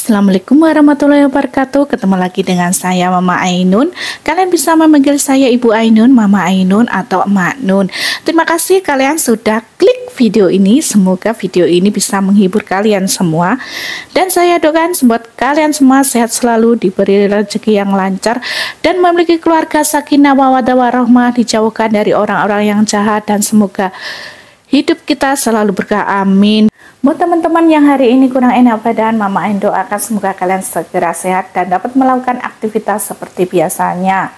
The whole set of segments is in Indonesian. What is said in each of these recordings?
Assalamualaikum warahmatullahi wabarakatuh. Ketemu lagi dengan saya Mama Ainun. Kalian bisa memanggil saya Ibu Ainun, Mama Ainun, atau Emak Nun. Terima kasih kalian sudah klik video ini. Semoga video ini bisa menghibur kalian semua. Dan saya doakan buat kalian semua sehat selalu, diberi rezeki yang lancar, dan memiliki keluarga sakinah mawaddah warahmah, dijauhkan dari orang-orang yang jahat, dan semoga hidup kita selalu berkah, amin. Buat teman-teman yang hari ini kurang enak badan, Mama Ainun doakan semoga kalian segera sehat dan dapat melakukan aktivitas seperti biasanya.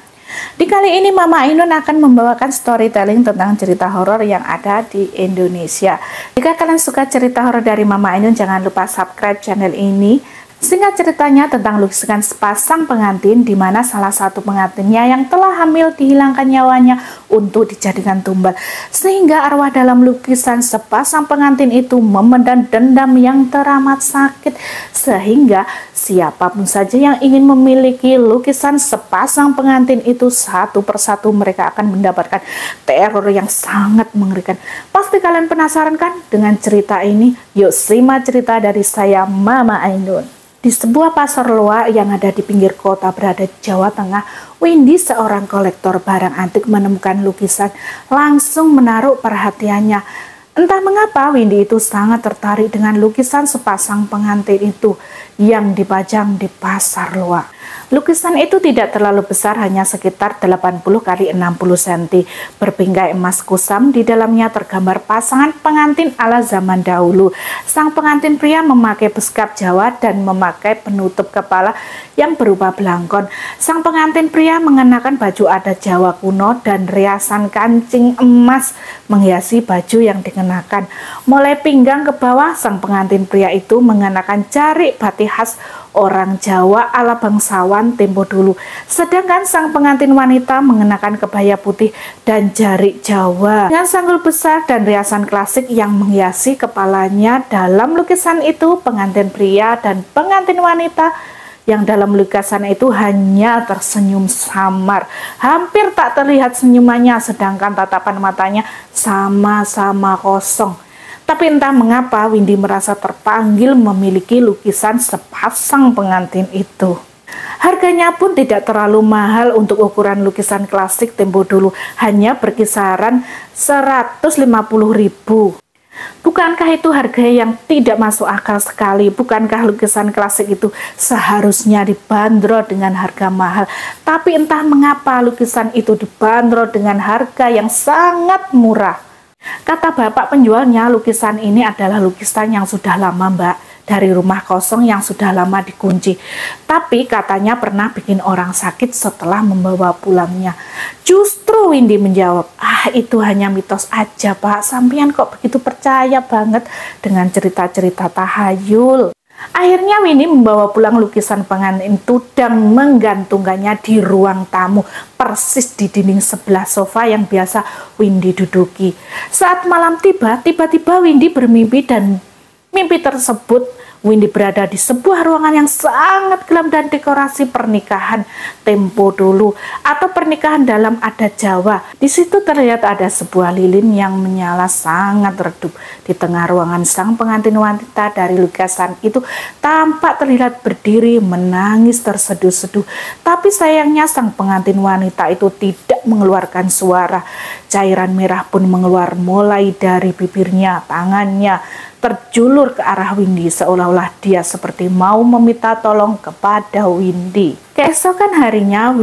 Di kali ini Mama Ainun akan membawakan storytelling tentang cerita horor yang ada di Indonesia. Jika kalian suka cerita horor dari Mama Ainun, jangan lupa subscribe channel ini. Singkat ceritanya tentang lukisan sepasang pengantin di mana salah satu pengantinnya yang telah hamil dihilangkan nyawanya untuk dijadikan tumbal, sehingga arwah dalam lukisan sepasang pengantin itu memendam dendam yang teramat sakit, sehingga siapapun saja yang ingin memiliki lukisan sepasang pengantin itu satu persatu mereka akan mendapatkan teror yang sangat mengerikan. Pasti kalian penasaran kan dengan cerita ini? Yuk simak cerita dari saya Mama Ainun. Di sebuah pasar loak yang ada di pinggir kota berada di Jawa Tengah, Windy, seorang kolektor barang antik, menemukan lukisan, langsung menaruh perhatiannya. Entah mengapa Windy itu sangat tertarik dengan lukisan sepasang pengantin itu yang dipajang di pasar loak. Lukisan itu tidak terlalu besar, hanya sekitar 80 x 60 cm. Berbingkai emas kusam, di dalamnya tergambar pasangan pengantin ala zaman dahulu. Sang pengantin pria memakai beskap Jawa dan memakai penutup kepala yang berupa belangkon. Sang pengantin pria mengenakan baju adat Jawa kuno dan riasan kancing emas menghiasi baju yang dikenakan. Mulai pinggang ke bawah, sang pengantin pria itu mengenakan jarik batik khas orang Jawa ala bangsawan tempo dulu. Sedangkan sang pengantin wanita mengenakan kebaya putih dan jarik Jawa dengan sanggul besar dan riasan klasik yang menghiasi kepalanya. Dalam lukisan itu, pengantin pria dan pengantin wanita yang dalam lukisan itu hanya tersenyum samar. Hampir tak terlihat senyumannya, sedangkan tatapan matanya sama-sama kosong. Tapi entah mengapa Windy merasa terpanggil memiliki lukisan sepasang pengantin itu. Harganya pun tidak terlalu mahal untuk ukuran lukisan klasik tempo dulu, hanya berkisaran 150.000. Bukankah itu harga yang tidak masuk akal sekali? Bukankah lukisan klasik itu seharusnya dibanderol dengan harga mahal? Tapi entah mengapa lukisan itu dibanderol dengan harga yang sangat murah. Kata bapak penjualnya, lukisan ini adalah lukisan yang sudah lama, Mbak, dari rumah kosong yang sudah lama dikunci. Tapi katanya pernah bikin orang sakit setelah membawa pulangnya. Justru Windy menjawab, itu hanya mitos aja, Pak. Sampean kok begitu percaya banget dengan cerita-cerita tahayul? Akhirnya Windy membawa pulang lukisan pengantin itu dan menggantungkannya di ruang tamu, persis di dinding sebelah sofa yang biasa Windy duduki. Saat malam tiba, tiba-tiba Windy bermimpi, dan mimpi tersebut Windy berada di sebuah ruangan yang sangat gelap dan dekorasi pernikahan tempo dulu atau pernikahan dalam adat Jawa. Di situ terlihat ada sebuah lilin yang menyala sangat redup. Di tengah ruangan, sang pengantin wanita dari lukisan itu tampak terlihat berdiri menangis terseduh-seduh. Tapi sayangnya sang pengantin wanita itu tidak mengeluarkan suara. Cairan merah pun mengeluar mulai dari bibirnya, tangannya terjulur ke arah Windy seolah-olah dia seperti mau meminta tolong kepada Windy. Keesokan harinya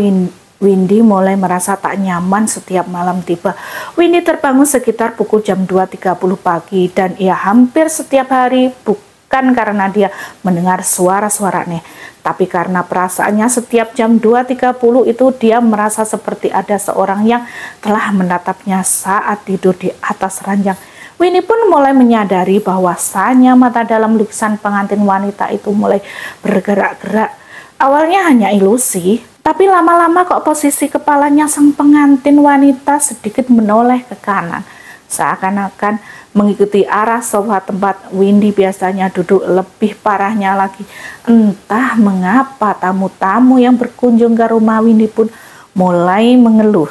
Windy mulai merasa tak nyaman setiap malam tiba. Windy terbangun sekitar pukul jam 2.30 pagi dan ia hampir setiap hari, bukan karena dia mendengar suara-suara aneh, tapi karena perasaannya setiap jam 2.30 itu dia merasa seperti ada seorang yang telah menatapnya saat tidur di atas ranjang. Windy pun mulai menyadari bahwasanya mata dalam lukisan pengantin wanita itu mulai bergerak-gerak. Awalnya hanya ilusi, tapi lama-lama kok posisi kepalanya sang pengantin wanita sedikit menoleh ke kanan, seakan-akan mengikuti arah sofa tempat Windy biasanya duduk. Lebih parahnya lagi, entah mengapa tamu-tamu yang berkunjung ke rumah Windy pun mulai mengeluh.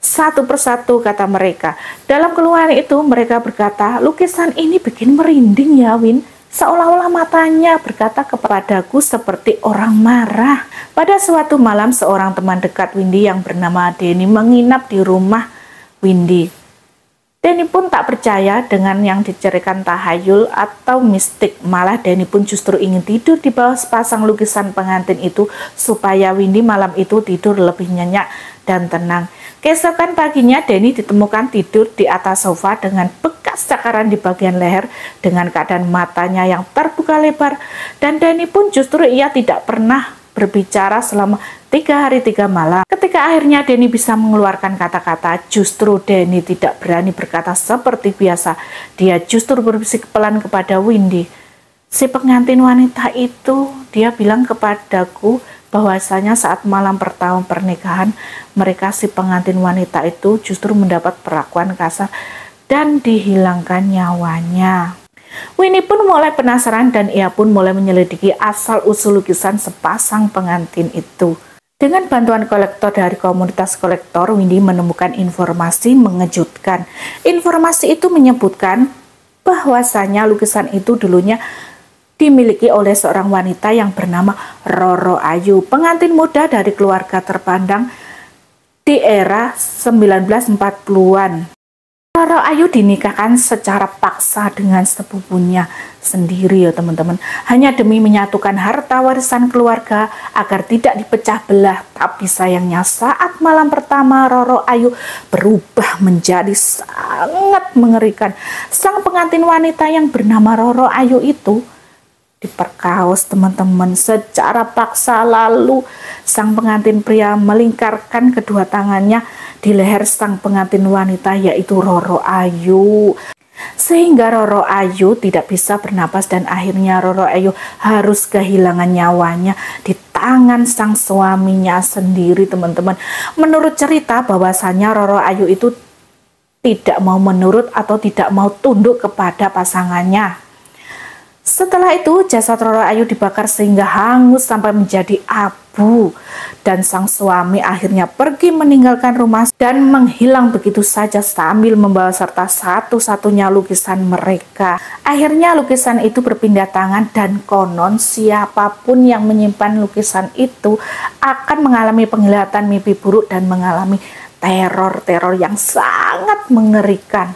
Satu persatu kata mereka. Dalam keluhan itu mereka berkata, lukisan ini bikin merinding ya, Win. Seolah-olah matanya berkata kepadaku seperti orang marah. Pada suatu malam, seorang teman dekat Windy yang bernama Denny menginap di rumah Windy. Denny pun tak percaya dengan yang diceritakan tahayul atau mistik. Malah Denny pun justru ingin tidur di bawah sepasang lukisan pengantin itu supaya Windy malam itu tidur lebih nyenyak dan tenang. Keesokan paginya Denny ditemukan tidur di atas sofa dengan bekas cakaran di bagian leher dengan keadaan matanya yang terbuka lebar, dan Denny pun justru ia tidak pernah berbicara selama 3 hari 3 malam. Ketika akhirnya Denny bisa mengeluarkan kata-kata, justru Denny tidak berani berkata seperti biasa. Dia justru berbisik pelan kepada Windy. Si pengantin wanita itu, dia bilang kepadaku bahwasanya saat malam pertama pernikahan mereka, si pengantin wanita itu justru mendapat perlakuan kasar dan dihilangkan nyawanya. Winnie pun mulai penasaran dan ia pun mulai menyelidiki asal-usul lukisan sepasang pengantin itu. Dengan bantuan kolektor dari komunitas kolektor, Windy menemukan informasi mengejutkan. Informasi itu menyebutkan bahwasanya lukisan itu dulunya dimiliki oleh seorang wanita yang bernama Roro Ayu, pengantin muda dari keluarga terpandang di era 1940-an. Roro Ayu dinikahkan secara paksa dengan sepupunya sendiri ya teman-teman, hanya demi menyatukan harta warisan keluarga agar tidak dipecah belah. Tapi sayangnya saat malam pertama Roro Ayu berubah menjadi sangat mengerikan. Sang pengantin wanita yang bernama Roro Ayu itu diperkaos teman-teman secara paksa, lalu sang pengantin pria melingkarkan kedua tangannya di leher sang pengantin wanita yaitu Roro Ayu, sehingga Roro Ayu tidak bisa bernapas dan akhirnya Roro Ayu harus kehilangan nyawanya di tangan sang suaminya sendiri teman-teman. Menurut cerita bahwasanya Roro Ayu itu tidak mau menurut atau tidak mau tunduk kepada pasangannya. Setelah itu jasad Roro Ayu dibakar sehingga hangus sampai menjadi abu, dan sang suami akhirnya pergi meninggalkan rumah dan menghilang begitu saja sambil membawa serta satu-satunya lukisan mereka. Akhirnya lukisan itu berpindah tangan dan konon siapapun yang menyimpan lukisan itu akan mengalami penglihatan mimpi buruk dan mengalami teror-teror yang sangat mengerikan.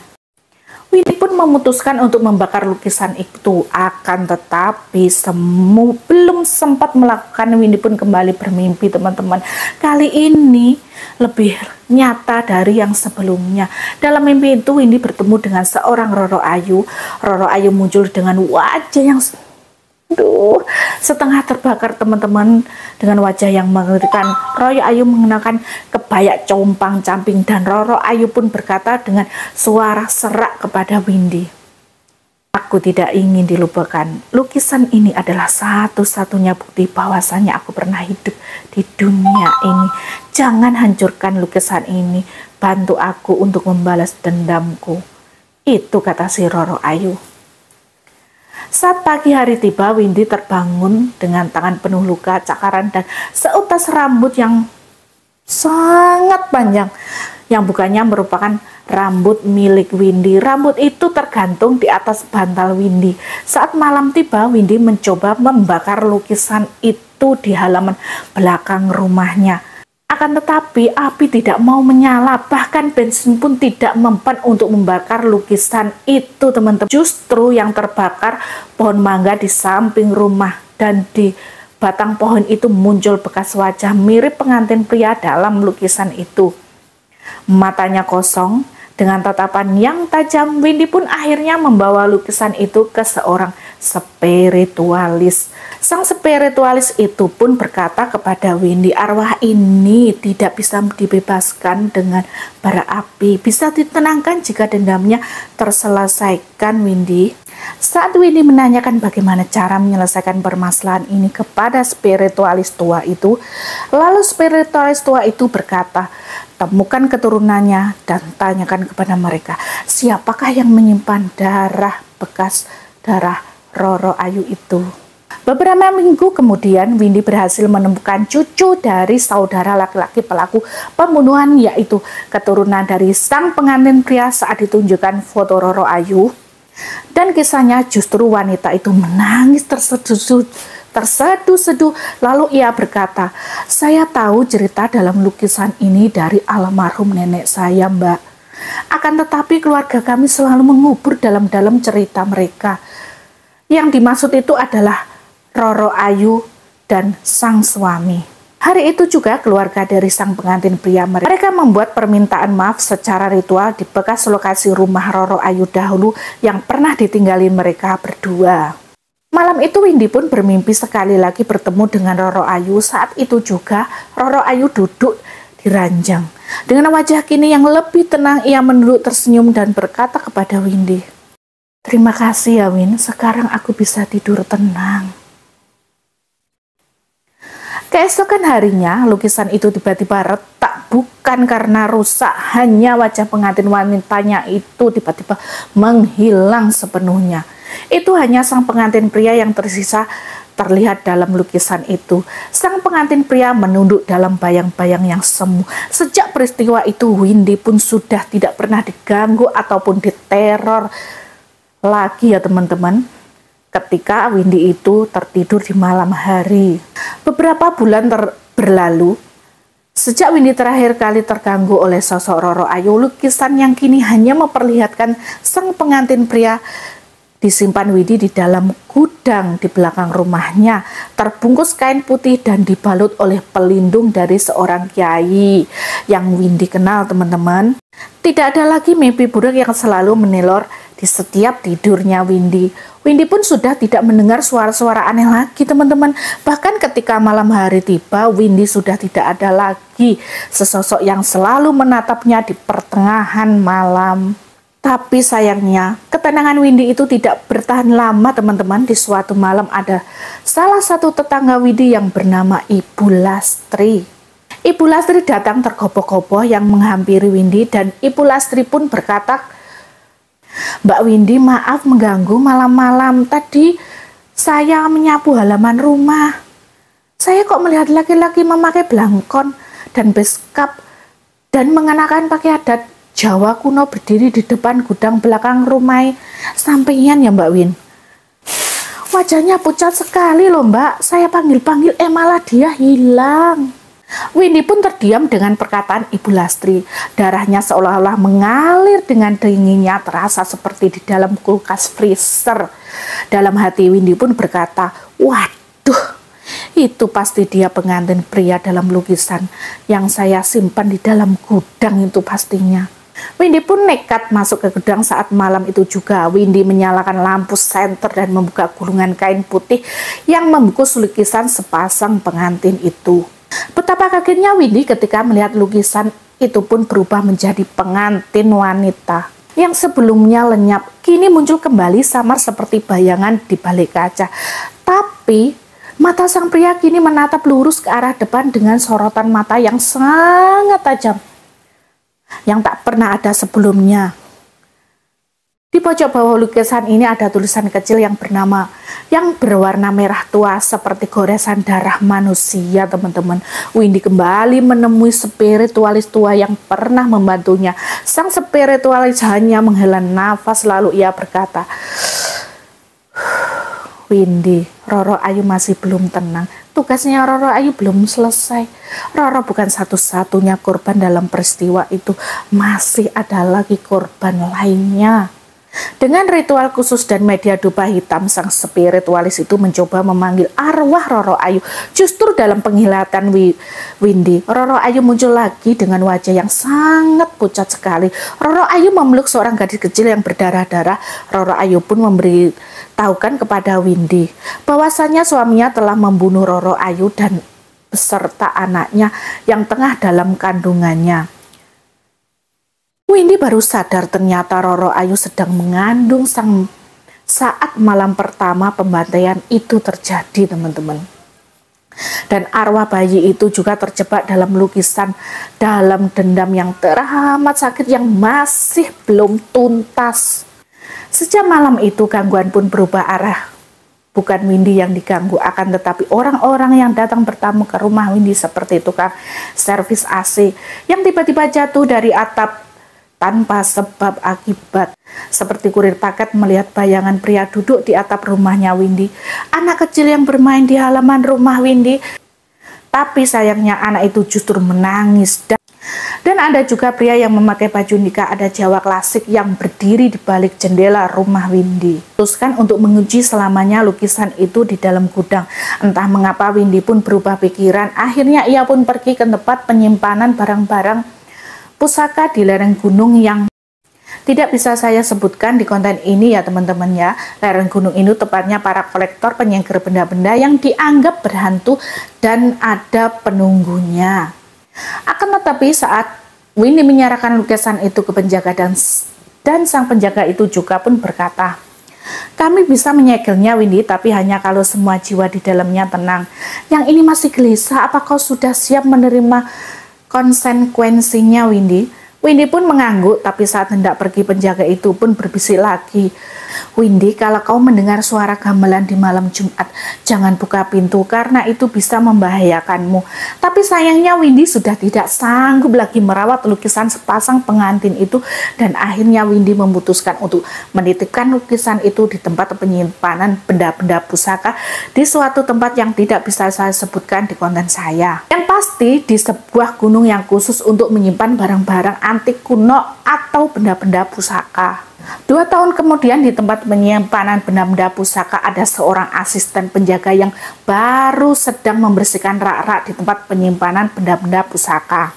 Windy pun memutuskan untuk membakar lukisan itu, akan tetapi belum sempat melakukan, Windy pun kembali bermimpi teman-teman. Kali ini lebih nyata dari yang sebelumnya. Dalam mimpi itu Windy bertemu dengan seorang Roro Ayu. Roro Ayu muncul dengan wajah yang setengah terbakar teman-teman, dengan wajah yang mengerikan. Roro Ayu mengenakan kebaya compang-camping dan Roro Ayu pun berkata dengan suara serak kepada Windy, "Aku tidak ingin dilupakan. Lukisan ini adalah satu-satunya bukti bahwasanya aku pernah hidup di dunia ini. Jangan hancurkan lukisan ini. Bantu aku untuk membalas dendamku." Itu kata si Roro Ayu. Saat pagi hari tiba, Windy terbangun dengan tangan penuh luka, cakaran, dan seutas rambut yang sangat panjang, yang bukannya merupakan rambut milik Windy. Rambut itu tergantung di atas bantal Windy. Saat malam tiba, Windy mencoba membakar lukisan itu di halaman belakang rumahnya. Akan tetapi api tidak mau menyala, bahkan bensin pun tidak mempan untuk membakar lukisan itu teman-teman. Justru yang terbakar pohon mangga di samping rumah, dan di batang pohon itu muncul bekas wajah mirip pengantin pria dalam lukisan itu. Matanya kosong dengan tatapan yang tajam. Windy pun akhirnya membawa lukisan itu ke seorang spiritualis. Sang spiritualis itu pun berkata kepada Windy, arwah ini tidak bisa dibebaskan dengan bara api, bisa ditenangkan jika dendamnya terselesaikan. Windy, saat Windy menanyakan bagaimana cara menyelesaikan permasalahan ini kepada spiritualis tua itu, lalu spiritualis tua itu berkata, temukan keturunannya dan tanyakan kepada mereka siapakah yang menyimpan bekas darah Roro Ayu itu. Beberapa minggu kemudian, Windy berhasil menemukan cucu dari saudara laki-laki pelaku pembunuhan, yaitu keturunan dari sang pengantin pria. Saat ditunjukkan foto Roro Ayu, Dan kisahnya justru wanita itu menangis terseduh-seduh. Lalu ia berkata, "Saya tahu cerita dalam lukisan ini dari almarhum nenek saya, Mbak. Akan tetapi keluarga kami selalu mengubur dalam-dalam cerita mereka. Yang dimaksud itu adalah Roro Ayu dan sang suami." Hari itu juga keluarga dari sang pengantin pria mereka membuat permintaan maaf secara ritual di bekas lokasi rumah Roro Ayu dahulu yang pernah ditinggalin mereka berdua. Malam itu Windy pun bermimpi sekali lagi bertemu dengan Roro Ayu. Saat itu juga Roro Ayu duduk di ranjang. Dengan wajah kini yang lebih tenang, ia menunduk tersenyum dan berkata kepada Windy, "Terima kasih ya Win, sekarang aku bisa tidur tenang." Keesokan harinya, lukisan itu tiba-tiba retak, bukan karena rusak, hanya wajah pengantin wanitanya itu tiba-tiba menghilang sepenuhnya. Itu hanya sang pengantin pria yang tersisa terlihat dalam lukisan itu. Sang pengantin pria menunduk dalam bayang-bayang yang semu. Sejak peristiwa itu, Windy pun sudah tidak pernah diganggu ataupun diteror lagi ya teman-teman. Ketika Windy itu tertidur di malam hari. Beberapa bulan berlalu, sejak Windy terakhir kali terganggu oleh sosok Roro Ayu, lukisan yang kini hanya memperlihatkan sang pengantin pria disimpan Windy di dalam gudang di belakang rumahnya, terbungkus kain putih dan dibalut oleh pelindung dari seorang kiai yang Windy kenal teman-teman. Tidak ada lagi mimpi buruk yang selalu menelor di setiap tidurnya Windy. Windy pun sudah tidak mendengar suara-suara aneh lagi teman-teman. Bahkan ketika malam hari tiba, Windy sudah tidak ada lagi sesosok yang selalu menatapnya di pertengahan malam. Tapi sayangnya, ketenangan Windy itu tidak bertahan lama teman-teman. Di suatu malam ada salah satu tetangga Windy yang bernama Ibu Lastri. Ibu Lastri datang tergopoh-gopoh yang menghampiri Windy dan Ibu Lastri pun berkata, "Mbak Windy, maaf mengganggu malam-malam. Tadi saya menyapu halaman rumah. Saya kok melihat laki-laki memakai belangkon dan beskap dan mengenakan pakaian adat Jawa kuno berdiri di depan gudang belakang rumah sampeyan ya Mbak Win. Wajahnya pucat sekali loh Mbak. Saya panggil-panggil malah dia hilang." Windy pun terdiam dengan perkataan Ibu Lastri. Darahnya seolah-olah mengalir dengan dinginnya, terasa seperti di dalam kulkas freezer. Dalam hati Windy pun berkata, "Waduh, itu pasti dia pengantin pria dalam lukisan yang saya simpan di dalam gudang itu pastinya." Windy pun nekat masuk ke gudang saat malam itu juga. Windy menyalakan lampu senter dan membuka gulungan kain putih yang membungkus lukisan sepasang pengantin itu. Betapa kagetnya Windy ketika melihat lukisan itu pun berubah menjadi pengantin wanita yang sebelumnya lenyap, kini muncul kembali samar seperti bayangan di balik kaca. Tapi mata sang pria kini menatap lurus ke arah depan dengan sorotan mata yang sangat tajam yang tak pernah ada sebelumnya. Di pojok bawah lukisan ini ada tulisan kecil yang berwarna merah tua seperti goresan darah manusia teman-teman. Windy kembali menemui spiritualis tua yang pernah membantunya. Sang spiritualis hanya menghela nafas lalu ia berkata, "Windy, Roro Ayu masih belum tenang. Tugasnya Roro Ayu belum selesai. Roro bukan satu-satunya korban dalam peristiwa itu. Masih ada lagi korban lainnya." Dengan ritual khusus dan media dupa hitam, sang spiritualis itu mencoba memanggil arwah Roro Ayu. Justru dalam penglihatan Windy, Roro Ayu muncul lagi dengan wajah yang sangat pucat sekali. Roro Ayu memeluk seorang gadis kecil yang berdarah-darah. Roro Ayu pun memberitahukan kepada Windy bahwasanya suaminya telah membunuh Roro Ayu dan beserta anaknya yang tengah dalam kandungannya. Windy baru sadar ternyata Roro Ayu sedang mengandung saat malam pertama pembantaian itu terjadi teman-teman. Dan arwah bayi itu juga terjebak dalam lukisan dalam dendam yang teramat sakit yang masih belum tuntas. Sejak malam itu gangguan pun berubah arah. Bukan Windy yang diganggu, akan tetapi orang-orang yang datang bertamu ke rumah Windy seperti tukang servis AC yang tiba-tiba jatuh dari atap tanpa sebab akibat. Seperti kurir paket melihat bayangan pria duduk di atap rumahnya Windy, anak kecil yang bermain di halaman rumah Windy. Tapi sayangnya anak itu justru menangis. Dan ada juga pria yang memakai baju nikah adat Jawa klasik yang berdiri di balik jendela rumah Windy. Teruskan untuk menguji selamanya lukisan itu di dalam gudang. Entah mengapa Windy pun berubah pikiran. Akhirnya ia pun pergi ke tempat penyimpanan barang-barang pusaka di lereng gunung yang tidak bisa saya sebutkan di konten ini ya teman-teman ya. Lereng gunung ini tepatnya para kolektor penyingkir benda-benda yang dianggap berhantu dan ada penunggunya. Akan tetapi saat Windy menyerahkan lukisan itu ke penjaga dan sang penjaga itu juga pun berkata, "Kami bisa menyegelnya Windy, tapi hanya kalau semua jiwa di dalamnya tenang. Yang ini masih gelisah, apa kau sudah siap menerima konsekuensinya Windy?" Windy pun mengangguk, tapi saat hendak pergi penjaga itu pun berbisik lagi, "Windy, kalau kau mendengar suara gamelan di malam Jumat, jangan buka pintu karena itu bisa membahayakanmu." Tapi sayangnya Windy sudah tidak sanggup lagi merawat lukisan sepasang pengantin itu dan akhirnya Windy memutuskan untuk menitipkan lukisan itu di tempat penyimpanan benda-benda pusaka di suatu tempat yang tidak bisa saya sebutkan di konten saya. Yang pasti di sebuah gunung yang khusus untuk menyimpan barang-barang antik kuno atau benda-benda pusaka. 2 tahun kemudian di tempat penyimpanan benda-benda pusaka ada seorang asisten penjaga yang baru sedang membersihkan rak-rak di tempat penyimpanan benda-benda pusaka.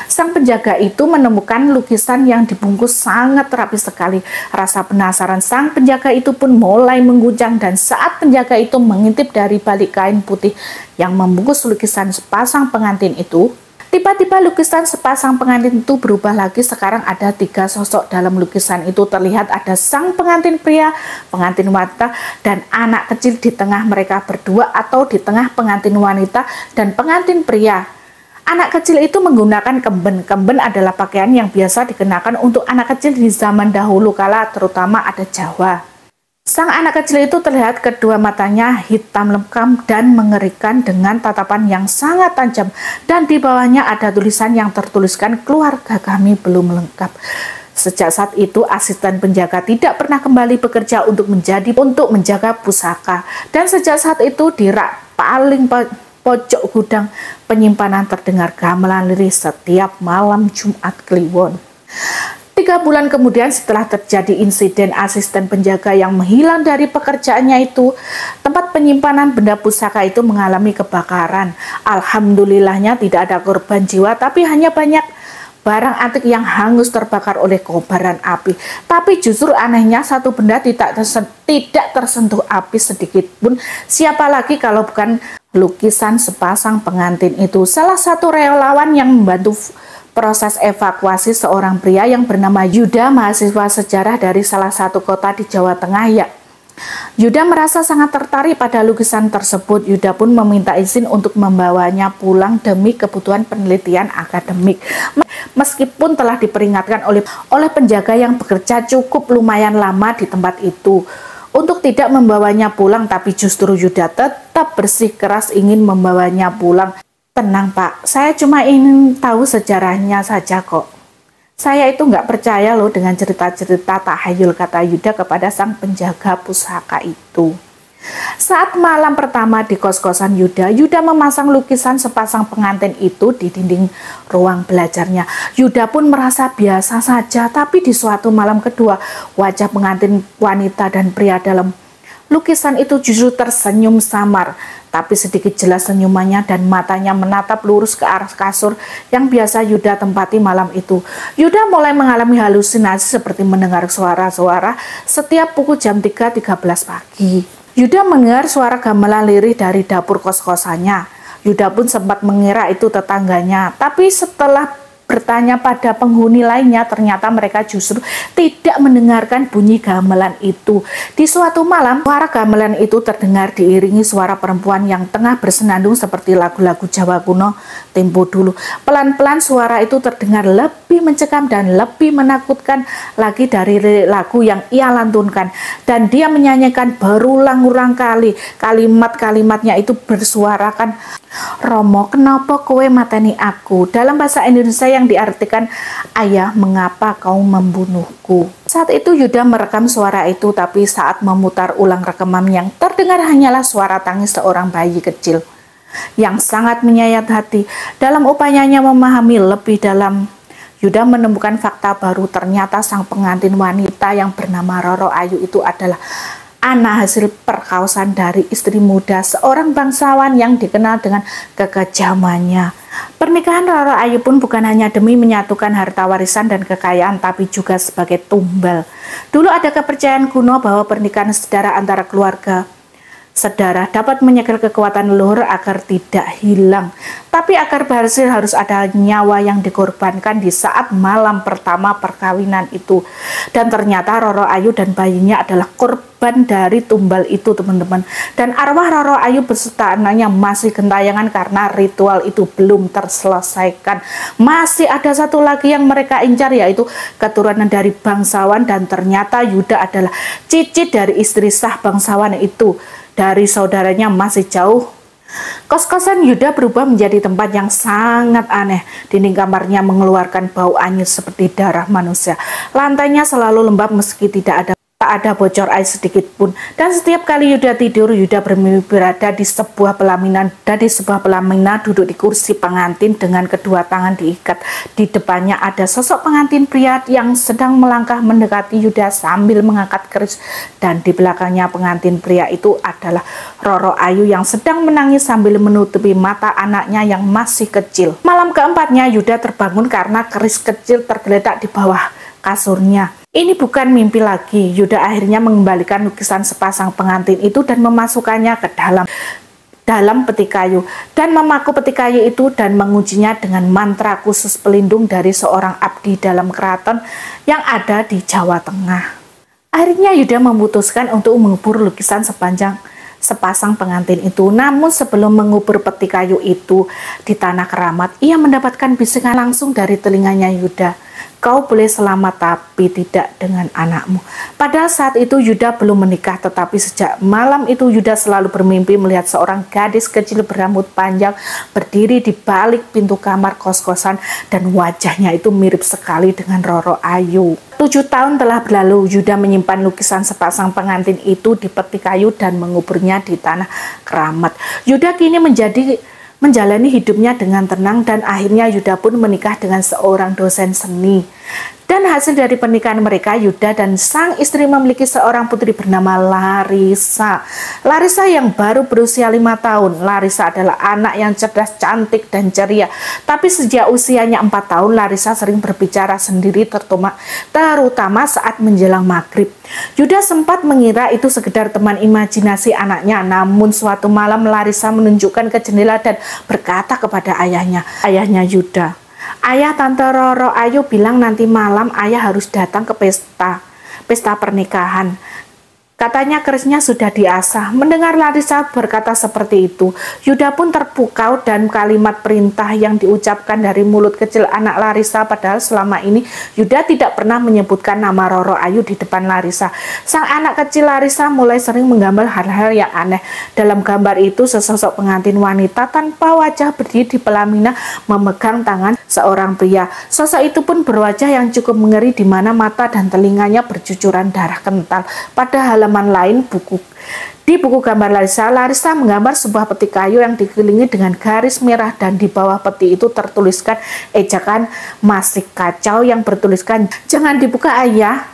Sang penjaga itu menemukan lukisan yang dibungkus sangat rapi sekali. Rasa penasaran sang penjaga itu pun mulai mengguncang dan saat penjaga itu mengintip dari balik kain putih yang membungkus lukisan sepasang pengantin itu, tiba-tiba lukisan sepasang pengantin itu berubah lagi. Sekarang ada 3 sosok dalam lukisan itu. Terlihat ada sang pengantin pria, pengantin wanita, dan anak kecil di tengah mereka berdua atau di tengah pengantin wanita dan pengantin pria. Anak kecil itu menggunakan kemben. Kemben adalah pakaian yang biasa dikenakan untuk anak kecil di zaman dahulu kala, terutama ada Jawa. Sang anak kecil itu terlihat kedua matanya hitam lekam dan mengerikan dengan tatapan yang sangat tajam, dan di bawahnya ada tulisan yang tertuliskan, "Keluarga kami belum lengkap." Sejak saat itu asisten penjaga tidak pernah kembali bekerja untuk menjaga pusaka, dan sejak saat itu di rak paling pojok gudang penyimpanan terdengar gamelan lirih setiap malam Jumat Kliwon. 3 bulan kemudian setelah terjadi insiden asisten penjaga yang menghilang dari pekerjaannya itu, tempat penyimpanan benda pusaka itu mengalami kebakaran. Alhamdulillahnya tidak ada korban jiwa, tapi hanya banyak barang antik yang hangus terbakar oleh kobaran api. Tapi justru anehnya satu benda tidak tersentuh api sedikit pun. Siapa lagi kalau bukan lukisan sepasang pengantin itu. Salah satu relawan yang membantu proses evakuasi seorang pria yang bernama Yuda, mahasiswa sejarah dari salah satu kota di Jawa Tengah ya. Yuda merasa sangat tertarik pada lukisan tersebut. Yuda pun meminta izin untuk membawanya pulang demi kebutuhan penelitian akademik. Meskipun telah diperingatkan oleh penjaga yang bekerja cukup lumayan lama di tempat itu untuk tidak membawanya pulang, tapi justru Yuda tetap bersikeras ingin membawanya pulang. "Tenang Pak, saya cuma ingin tahu sejarahnya saja kok. Saya itu nggak percaya loh dengan cerita-cerita tahayul," kata Yuda kepada sang penjaga pusaka itu. Saat malam pertama di kos-kosan Yuda, Yuda memasang lukisan sepasang pengantin itu di dinding ruang belajarnya. Yuda pun merasa biasa saja, tapi di suatu malam kedua, wajah pengantin wanita dan pria dalam lukisan itu justru tersenyum samar. Tapi sedikit jelas senyumannya dan matanya menatap lurus ke arah kasur yang biasa Yuda tempati malam itu. Yuda mulai mengalami halusinasi seperti mendengar suara-suara setiap pukul jam 3.13 pagi. Yuda mendengar suara gamelan lirih dari dapur kos-kosannya. Yuda pun sempat mengira itu tetangganya, tapi setelah bertanya pada penghuni lainnya, ternyata mereka justru tidak mendengarkan bunyi gamelan itu. Di suatu malam, suara gamelan itu terdengar diiringi suara perempuan yang tengah bersenandung seperti lagu-lagu Jawa kuno tempo dulu. Pelan-pelan suara itu terdengar lebih mencekam dan lebih menakutkan lagi dari lagu yang ia lantunkan. Dan dia menyanyikan berulang-ulang kali. Kalimat-kalimatnya itu bersuarakan, "Romo, kenapa kowe mateni aku?" Dalam bahasa Indonesia yang yang diartikan, "Ayah, mengapa kau membunuhku?" Saat itu Yuda merekam suara itu, tapi saat memutar ulang rekaman yang terdengar hanyalah suara tangis seorang bayi kecil yang sangat menyayat hati. Dalam upayanya memahami lebih dalam, Yuda menemukan fakta baru. Ternyata sang pengantin wanita yang bernama Roro Ayu itu adalah anak hasil perkausan dari istri muda seorang bangsawan yang dikenal dengan kekejamannya. Pernikahan Roro Ayu pun bukan hanya demi menyatukan harta warisan dan kekayaan, tapi juga sebagai tumbal. Dulu ada kepercayaan kuno bahwa pernikahan saudara antara keluarga saudara dapat menyegel kekuatan leluhur agar tidak hilang. Tapi agar berhasil harus ada nyawa yang dikorbankan di saat malam pertama perkawinan itu. Dan ternyata Roro Ayu dan bayinya adalah korban dari tumbal itu, teman-teman. Dan arwah Roro Ayu beserta anaknya masih gentayangan karena ritual itu belum terselesaikan. Masih ada satu lagi yang mereka incar, yaitu keturunan dari bangsawan. Dan ternyata Yuda adalah cicit dari istri sah bangsawan itu. Dari saudaranya masih jauh. Kos-kosan Yuda berubah menjadi tempat yang sangat aneh. Dinding kamarnya mengeluarkan bau anyir seperti darah manusia. Lantainya selalu lembab meski tak ada bocor air sedikit pun. Dan setiap kali Yuda tidur, Yuda bermimpi berada di sebuah pelaminan. Duduk di kursi pengantin dengan kedua tangan diikat. Di depannya ada sosok pengantin pria yang sedang melangkah mendekati Yuda sambil mengangkat keris. Dan di belakangnya pengantin pria itu adalah Roro Ayu yang sedang menangis sambil menutupi mata anaknya yang masih kecil. Malam keempatnya Yuda terbangun karena keris kecil tergeletak di bawah kasurnya. Ini bukan mimpi lagi. Yuda akhirnya mengembalikan lukisan sepasang pengantin itu dan memasukkannya ke dalam peti kayu, dan memaku peti kayu itu dan mengujinya dengan mantra khusus pelindung dari seorang abdi dalam keraton yang ada di Jawa Tengah. Akhirnya Yuda memutuskan untuk mengubur lukisan sepasang pengantin itu. Namun sebelum mengubur peti kayu itu di tanah keramat, ia mendapatkan bisikan langsung dari telinganya Yuda. "Kau boleh selamat, tapi tidak dengan anakmu." Padahal saat itu Yuda belum menikah, tetapi sejak malam itu Yuda selalu bermimpi melihat seorang gadis kecil berambut panjang berdiri di balik pintu kamar kos-kosan, dan wajahnya itu mirip sekali dengan Roro Ayu. 7 tahun telah berlalu. Yuda menyimpan lukisan sepasang pengantin itu di peti kayu dan menguburnya di tanah keramat. Yuda kini menjalani hidupnya dengan tenang, dan akhirnya Yuda pun menikah dengan seorang dosen seni. Dan hasil dari pernikahan mereka, Yuda dan sang istri memiliki seorang putri bernama Larissa. Larissa yang baru berusia 5 tahun. Larissa adalah anak yang cerdas, cantik, dan ceria. Tapi sejak usianya 4 tahun, Larissa sering berbicara sendiri, terutama saat menjelang maghrib. Yuda sempat mengira itu sekedar teman imajinasi anaknya. Namun suatu malam Larissa menunjukkan ke jendela dan berkata kepada ayahnya Yuda, "Ayah, Tante Roro Ayu bilang nanti malam ayah harus datang ke pesta pernikahan. Katanya kerisnya sudah diasah." Mendengar Larissa berkata seperti itu, Yuda pun terpukau, dan kalimat perintah yang diucapkan dari mulut kecil anak Larissa. Padahal selama ini Yuda tidak pernah menyebutkan nama Roro Ayu di depan Larissa. Sang anak kecil Larissa mulai sering menggambar hal-hal yang aneh. Dalam gambar itu sesosok pengantin wanita tanpa wajah berdiri di pelaminan memegang tangan seorang pria. Sosok itu pun berwajah yang cukup mengeri, di mana mata dan telinganya bercucuran darah kental. Pada halaman lain di buku gambar Larissa menggambar sebuah peti kayu yang dikelilingi dengan garis merah, dan di bawah peti itu tertuliskan ejakan masih kacau yang bertuliskan, "Jangan dibuka ayah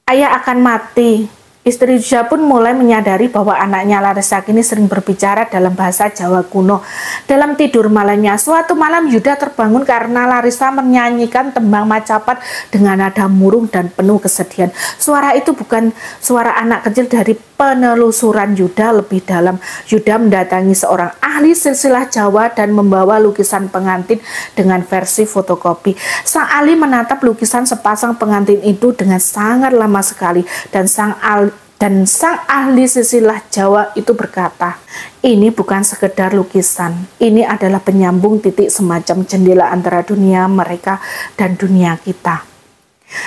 akan mati." Istri Yuda pun mulai menyadari bahwa anaknya Larissa kini sering berbicara dalam bahasa Jawa kuno. Dalam tidur malamnya, suatu malam Yuda terbangun karena Larissa menyanyikan tembang Macapat dengan nada murung dan penuh kesedihan. Suara itu bukan suara anak kecil. Dari penelusuran Yuda lebih dalam, Yuda mendatangi seorang ahli silsilah Jawa dan membawa lukisan pengantin dengan versi fotokopi. Sang ahli menatap lukisan sepasang pengantin itu dengan sangat lama sekali, dan sang ahli silsilah Jawa itu berkata, "Ini bukan sekedar lukisan, ini adalah penyambung titik, semacam jendela antara dunia mereka dan dunia kita."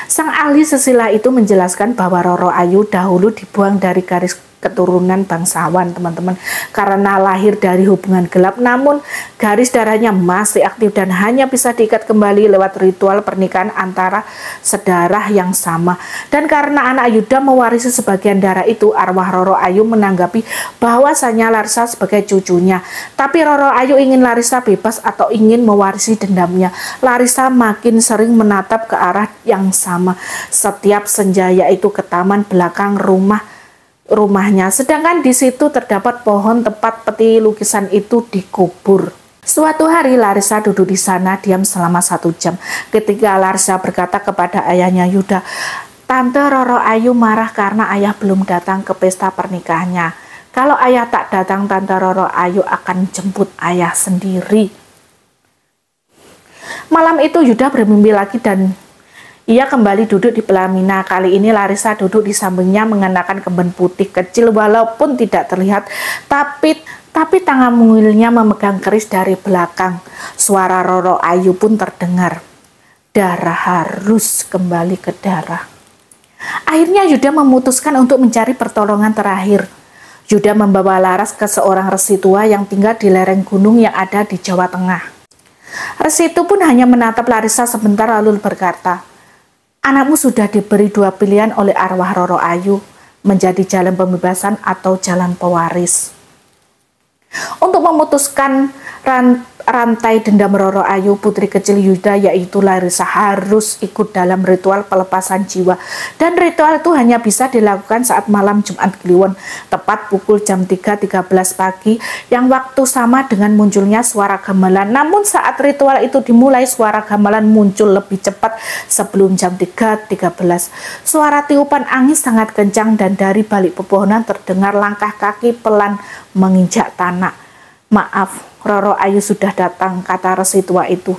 Sang ahli silsilah itu menjelaskan bahwa Roro Ayu dahulu dibuang dari garis keturunan bangsawan teman-teman, karena lahir dari hubungan gelap, namun garis darahnya masih aktif dan hanya bisa diikat kembali lewat ritual pernikahan antara sedarah yang sama. Dan karena anak Yuda mewarisi sebagian darah itu, arwah Roro Ayu menanggapi bahwasanya Larissa sebagai cucunya, tapi Roro Ayu ingin Larissa bebas atau ingin mewarisi dendamnya. Larissa makin sering menatap ke arah yang sama setiap senja, yaitu ke taman belakang rumahnya, sedangkan di situ terdapat pohon tempat peti lukisan itu dikubur. Suatu hari Larissa duduk di sana diam selama 1 jam. Ketika Larissa berkata kepada ayahnya Yuda, "Tante Roro Ayu marah karena ayah belum datang ke pesta pernikahannya. Kalau ayah tak datang, Tante Roro Ayu akan jemput ayah sendiri." Malam itu Yuda bermimpi lagi dan ia kembali duduk di pelaminan. Kali ini Larissa duduk di sampingnya mengenakan kemben putih kecil walaupun tidak terlihat, tapi tangan mungilnya memegang keris dari belakang. Suara Roro Ayu pun terdengar. Darah harus kembali ke darah. Akhirnya Yuda memutuskan untuk mencari pertolongan terakhir. Yuda membawa Laras ke seorang resi tua yang tinggal di lereng gunung yang ada di Jawa Tengah. Resi itu pun hanya menatap Larissa sebentar lalu berkata, "Anakmu sudah diberi 2 pilihan oleh arwah Roro Ayu, menjadi jalan pembebasan atau jalan pewaris. Untuk memutuskan rantai dendam Roro Ayu, putri kecil Yuda yaitu Larissa harus ikut dalam ritual pelepasan jiwa. Dan ritual itu hanya bisa dilakukan saat malam Jumat Kliwon, tepat pukul jam 3.13 pagi, yang waktu sama dengan munculnya suara gamelan. Namun saat ritual itu dimulai, suara gamelan muncul lebih cepat sebelum jam 3.13. Suara tiupan angin sangat kencang dan dari balik pepohonan terdengar langkah kaki pelan menginjak tanah. "Maaf, Roro Ayu sudah datang," kata resi tua itu.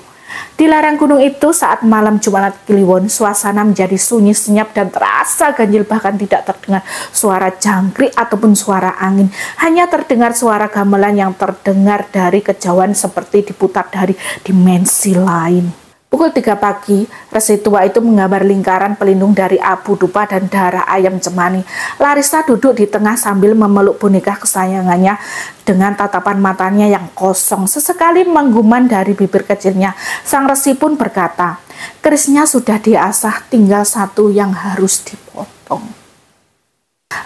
Di lereng gunung itu saat malam Jumat Kliwon, suasana menjadi sunyi senyap dan terasa ganjil, bahkan tidak terdengar suara jangkrik ataupun suara angin. Hanya terdengar suara gamelan yang terdengar dari kejauhan seperti diputar dari dimensi lain. Pukul 3 pagi, resi tua itu menggambar lingkaran pelindung dari abu dupa dan darah ayam cemani. Larissa duduk di tengah sambil memeluk boneka kesayangannya dengan tatapan matanya yang kosong. Sesekali menggumam dari bibir kecilnya. Sang resi pun berkata, "Kerisnya sudah diasah, tinggal 1 yang harus dipotong."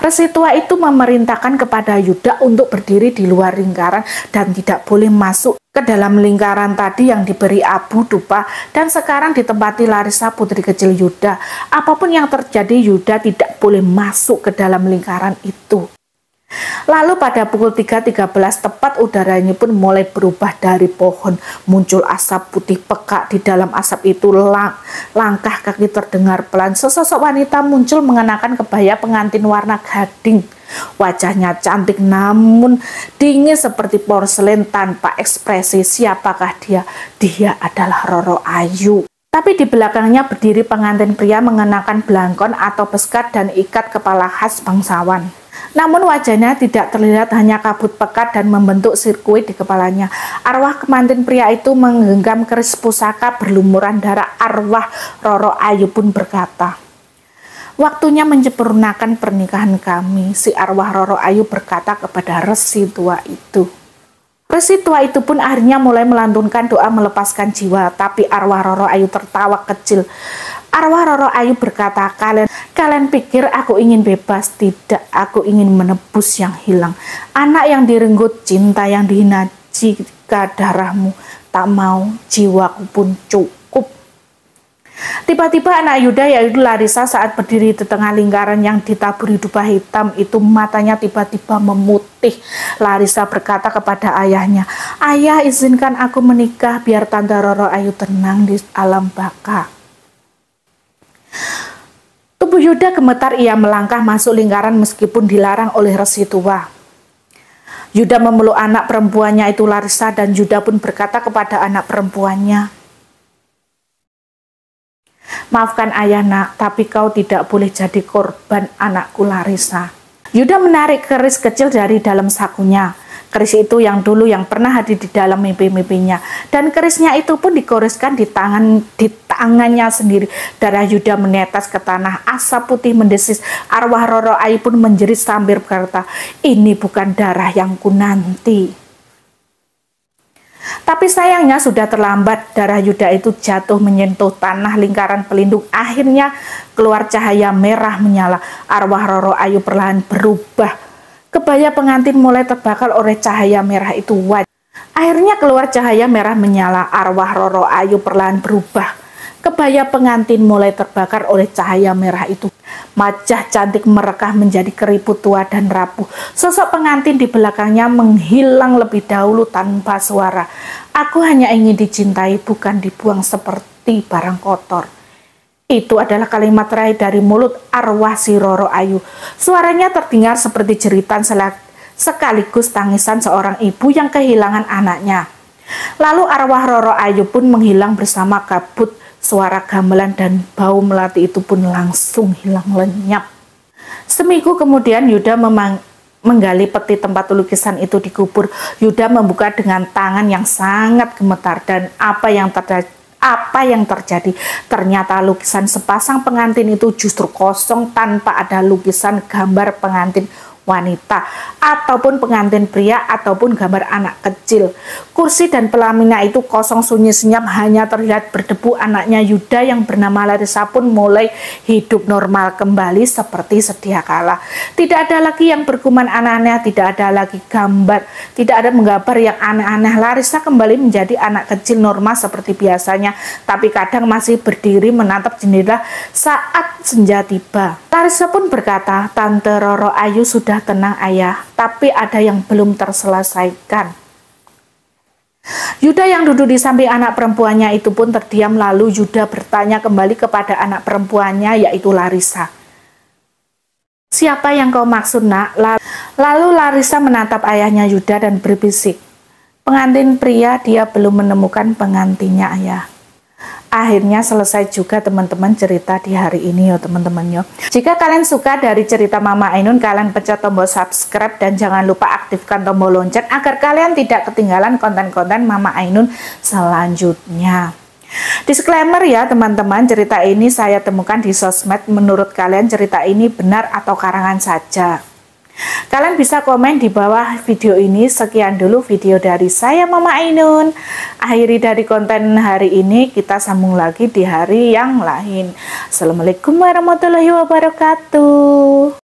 Resi tua itu memerintahkan kepada Yuda untuk berdiri di luar lingkaran dan tidak boleh masuk ke dalam lingkaran tadi yang diberi abu dupa, dan sekarang ditempati Larissa, putri kecil Yuda. Apapun yang terjadi, Yuda tidak boleh masuk ke dalam lingkaran itu. Lalu pada pukul 3.13 tepat udaranya pun mulai berubah dari pohon. Muncul asap putih pekat. Di dalam asap itu langkah kaki terdengar pelan. Sesosok wanita muncul mengenakan kebaya pengantin warna gading. Wajahnya cantik namun dingin seperti porselen tanpa ekspresi. Siapakah dia? Dia adalah Roro Ayu. Tapi di belakangnya berdiri pengantin pria mengenakan belangkon atau beskat dan ikat kepala khas bangsawan. Namun wajahnya tidak terlihat, hanya kabut pekat dan membentuk sirkuit di kepalanya. Arwah pengantin pria itu menggenggam keris pusaka berlumuran darah. Arwah Roro Ayu pun berkata, "Waktunya menyempurnakan pernikahan kami," si arwah Roro Ayu berkata kepada resi tua itu. Resi tua itu pun akhirnya mulai melantunkan doa melepaskan jiwa, tapi arwah Roro Ayu tertawa kecil. Arwah Roro Ayu berkata, Kalian pikir aku ingin bebas? Tidak, aku ingin menebus yang hilang. Anak yang direnggut, cinta yang dihina, jika darahmu tak mau, jiwaku pun cukup." Tiba-tiba anak Yuda yaitu Larissa saat berdiri di tengah lingkaran yang ditaburi dupa hitam itu, matanya tiba-tiba memutih. Larissa berkata kepada ayahnya, "Ayah, izinkan aku menikah biar Tante Roro Ayu tenang di alam baka." Tubuh Yuda gemetar, ia melangkah masuk lingkaran meskipun dilarang oleh resi tua. Yuda memeluk anak perempuannya itu Larissa, dan Yuda pun berkata kepada anak perempuannya, "Maafkan ayah nak, tapi kau tidak boleh jadi korban anakku Larissa." Yuda menarik keris kecil dari dalam sakunya. Keris itu yang dulu yang pernah hadir di dalam mimpi-mimpinya. Dan kerisnya itu pun digoreskan di tangannya sendiri. Darah Yuda menetes ke tanah, asap putih mendesis. Arwah Roro Ayu pun menjerit sambil berkata, "Ini bukan darah yang kunanti." Tapi sayangnya sudah terlambat. Darah Yuda itu jatuh menyentuh tanah lingkaran pelindung. Akhirnya keluar cahaya merah menyala. Arwah Roro Ayu perlahan berubah. Kebaya pengantin mulai terbakar oleh cahaya merah itu. Akhirnya keluar cahaya merah menyala. Arwah Roro Ayu perlahan berubah. Kebaya pengantin mulai terbakar oleh cahaya merah itu. Wajah cantik merekah menjadi keriput tua dan rapuh. Sosok pengantin di belakangnya menghilang lebih dahulu tanpa suara. "Aku hanya ingin dicintai, bukan dibuang seperti barang kotor." Itu adalah kalimat terakhir dari mulut arwah si Roro Ayu. Suaranya terdengar seperti jeritan sekaligus tangisan seorang ibu yang kehilangan anaknya. Lalu arwah Roro Ayu pun menghilang bersama kabut. Suara gamelan dan bau melati itu pun langsung hilang lenyap. Seminggu kemudian Yuda menggali peti tempat lukisan itu dikubur. Yuda membuka dengan tangan yang sangat gemetar, dan apa yang terjadi? Ternyata lukisan sepasang pengantin itu justru kosong tanpa ada lukisan gambar pengantin wanita ataupun pengantin pria ataupun gambar anak kecil. Kursi dan pelaminan itu kosong sunyi senyap, hanya terlihat berdebu. Anaknya Yuda yang bernama Larissa pun mulai hidup normal kembali seperti sedia kala. Tidak ada lagi yang berkuman aneh-aneh, tidak ada lagi gambar, tidak ada menggambar yang aneh-aneh. Larissa kembali menjadi anak kecil normal seperti biasanya, tapi kadang masih berdiri menatap jendela saat senja tiba. Larissa pun berkata, "Tante Roro Ayu sudah tenang ayah, tapi ada yang belum terselesaikan." Yuda yang duduk di samping anak perempuannya itu pun terdiam, lalu Yuda bertanya kembali kepada anak perempuannya, yaitu Larissa. "Siapa yang kau maksud, nak?" Lalu Larissa menatap ayahnya Yuda dan berbisik, "Pengantin pria, dia belum menemukan pengantinnya ayah." Akhirnya selesai juga teman-teman cerita di hari ini ya teman-teman ya. Jika kalian suka dari cerita Mama Ainun, kalian pencet tombol subscribe dan jangan lupa aktifkan tombol lonceng agar kalian tidak ketinggalan konten-konten Mama Ainun selanjutnya. Disclaimer ya teman-teman, cerita ini saya temukan di sosmed. Menurut kalian cerita ini benar atau karangan saja? Kalian bisa komen di bawah video ini. Sekian dulu video dari saya Mama Ainun. Akhiri dari konten hari ini, kita sambung lagi di hari yang lain. Assalamualaikum warahmatullahi wabarakatuh.